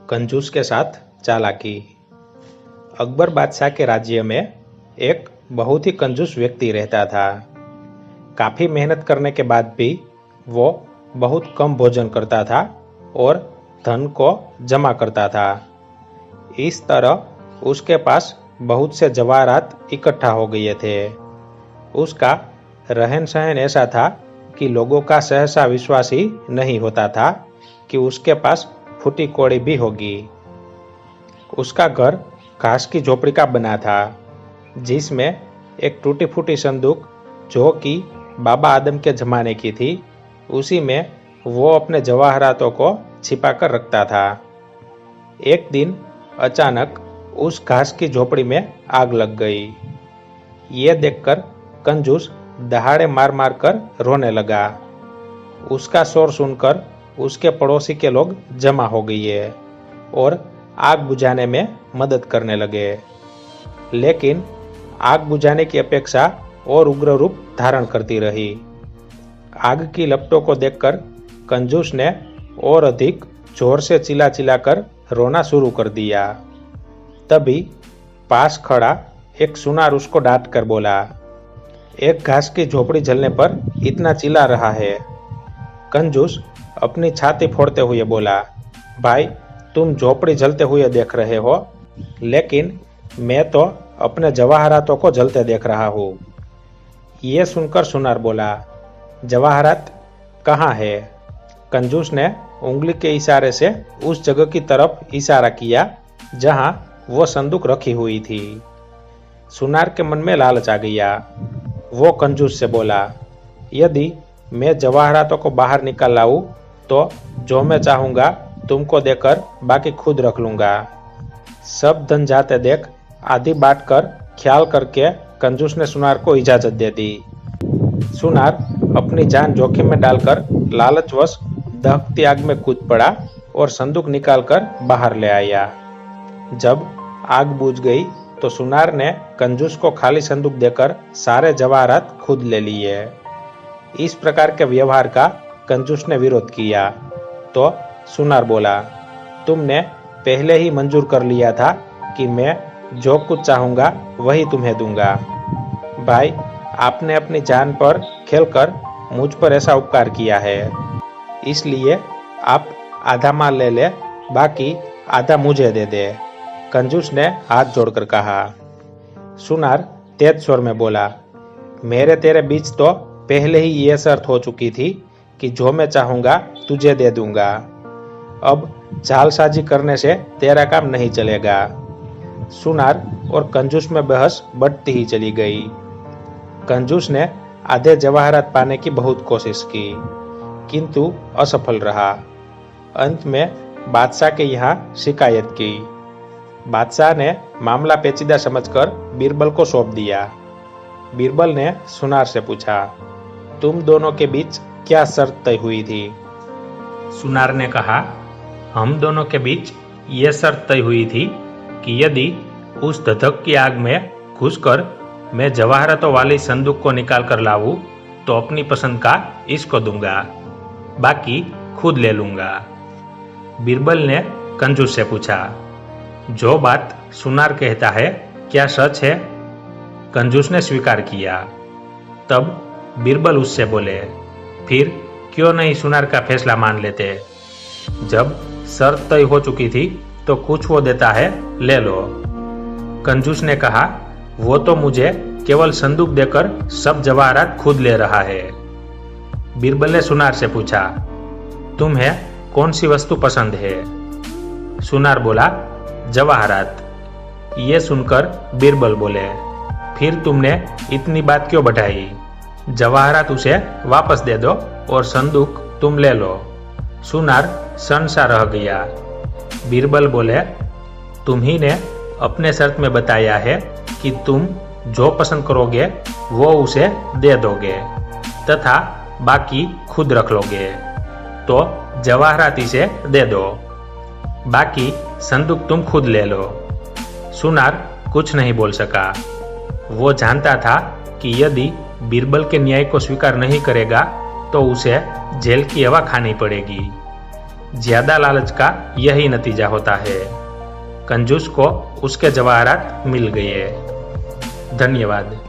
कंजूस के साथ चालाकी। अकबर बादशाह के राज्य में एक बहुत ही कंजूस व्यक्ति रहता था। काफी मेहनत करने के बाद भी वो बहुत कम भोजन करता था और धन को जमा करता था। इस तरह उसके पास बहुत से जवाहरात इकट्ठा हो गए थे। उसका रहन सहन ऐसा था कि लोगों का सहसा विश्वास ही नहीं होता था कि उसके पास फूटी कौड़ी भी होगी। उसका घर घास की झोपड़ी का बना था, जिसमें एक टूटी फूटी संदूक जो कि बाबा आदम के जमाने की थी, उसी में वो अपने जवाहरातों को छिपा कर रखता था। एक दिन अचानक उस घास की झोपड़ी में आग लग गई। ये देखकर कंजूस दहाड़े मार मार कर रोने लगा। उसका शोर सुनकर उसके पड़ोसी के लोग जमा हो गए और आग बुझाने में मदद करने लगे। लेकिन आग बुझाने की अपेक्षा और उग्र रूप धारण करती रही। आग की लपटों को देखकर कंजूस ने और अधिक जोर से चिल्ला चिल्लाकर रोना शुरू कर दिया। तभी पास खड़ा एक सुनार उसको डांट कर बोला, एक घास की झोपड़ी जलने पर इतना चिल्ला रहा है। कंजूस अपनी छाती फोड़ते हुए बोला, भाई तुम झोपड़ी जलते हुए देख रहे हो, लेकिन मैं तो अपने जवाहरातों को जलते देख रहा हूँ। ये सुनकर सुनार बोला, जवाहरात कहाँ है? कंजूस ने उंगली के इशारे से उस जगह की तरफ इशारा किया जहां वो संदूक रखी हुई थी। सुनार के मन में लालच आ गया। वो कंजूस से बोला, यदि मैं जवाहरातों को बाहर निकाल लाऊं तो जो मैं चाहूंगा तुमको देकर बाकी खुद रख लूंगा। सब धन जाते देख आधी बांट कर ख्याल करके कंजूस ने सुनार को इजाजत दे दी। सुनार अपनी जान जोखिम में डालकर लालचवश दहकती आग में कूद पड़ा और संदूक निकालकर बाहर ले आया। जब आग बुझ गई तो सुनार ने कंजूस को खाली संदूक देकर सारे जवाहरात खुद ले लिए। इस प्रकार के व्यवहार का कंजूस ने विरोध किया तो सुनार बोला, तुमने पहले ही मंजूर कर लिया था कि मैं जो कुछ चाहूंगा वही तुम्हें दूंगा। भाई आपने अपनी जान पर खेलकर मुझ पर ऐसा उपकार किया है, इसलिए आप आधा माल ले ले, बाकी आधा मुझे दे दे। कंजूस ने हाथ जोड़कर कहा। सुनार तेज स्वर में बोला, मेरे तेरे बीच तो पहले ही यह शर्त हो चुकी थी कि जो मैं चाहूंगा तुझे दे दूंगा। अब जालसाजी करने से तेरा काम नहीं चलेगा। सुनार और कंजूस में बहस बढ़ती ही चली गई। कंजूस ने आधे जवाहरात पाने की बहुत कोशिश की, किंतु असफल रहा। अंत में बादशाह के यहाँ शिकायत की। बादशाह ने मामला पेचीदा समझकर बीरबल को सौंप दिया। बीरबल ने सुनार से पूछा, तुम दोनों के बीच क्या शर्त तय हुई थी? सुनार ने कहा, हम दोनों के बीच ये शर्त तय हुई थी कि यदि उस धधक की आग में घुसकर मैं जवाहरातों वाली संदूक को निकाल कर लाऊं तो अपनी पसंद का इसको दूंगा, बाकी खुद ले लूंगा। बीरबल ने कंजूस से पूछा, जो बात सुनार कहता है क्या सच है? कंजूस ने स्वीकार किया। तब बीरबल उससे बोले, फिर क्यों नहीं सुनार का फैसला मान लेते? जब शर्त तय हो चुकी थी तो कुछ वो देता है, ले लो। कंजूस ने कहा, वो तो मुझे केवल संदूक देकर सब जवाहरात खुद ले रहा है। बीरबल ने सुनार से पूछा, तुम्हें कौन सी वस्तु पसंद है? सुनार बोला, जवाहरात। ये सुनकर बीरबल बोले, फिर तुमने इतनी बात क्यों बढ़ाई? जवाहरात उसे वापस दे दो और संदूक तुम ले लो। सुनार सनसा रह गया। बीरबल बोले, तुम्ही ने अपने शर्त में बताया है कि तुम जो पसंद करोगे वो उसे दे दोगे तथा बाकी खुद रख लोगे, तो जवाहरात इसे दे दो, बाकी संदूक तुम खुद ले लो। सुनार कुछ नहीं बोल सका। वो जानता था कि यदि बीरबल के न्याय को स्वीकार नहीं करेगा तो उसे जेल की हवा खानी पड़ेगी। ज्यादा लालच का यही नतीजा होता है। कंजूस को उसके जवाहरात मिल गए। धन्यवाद।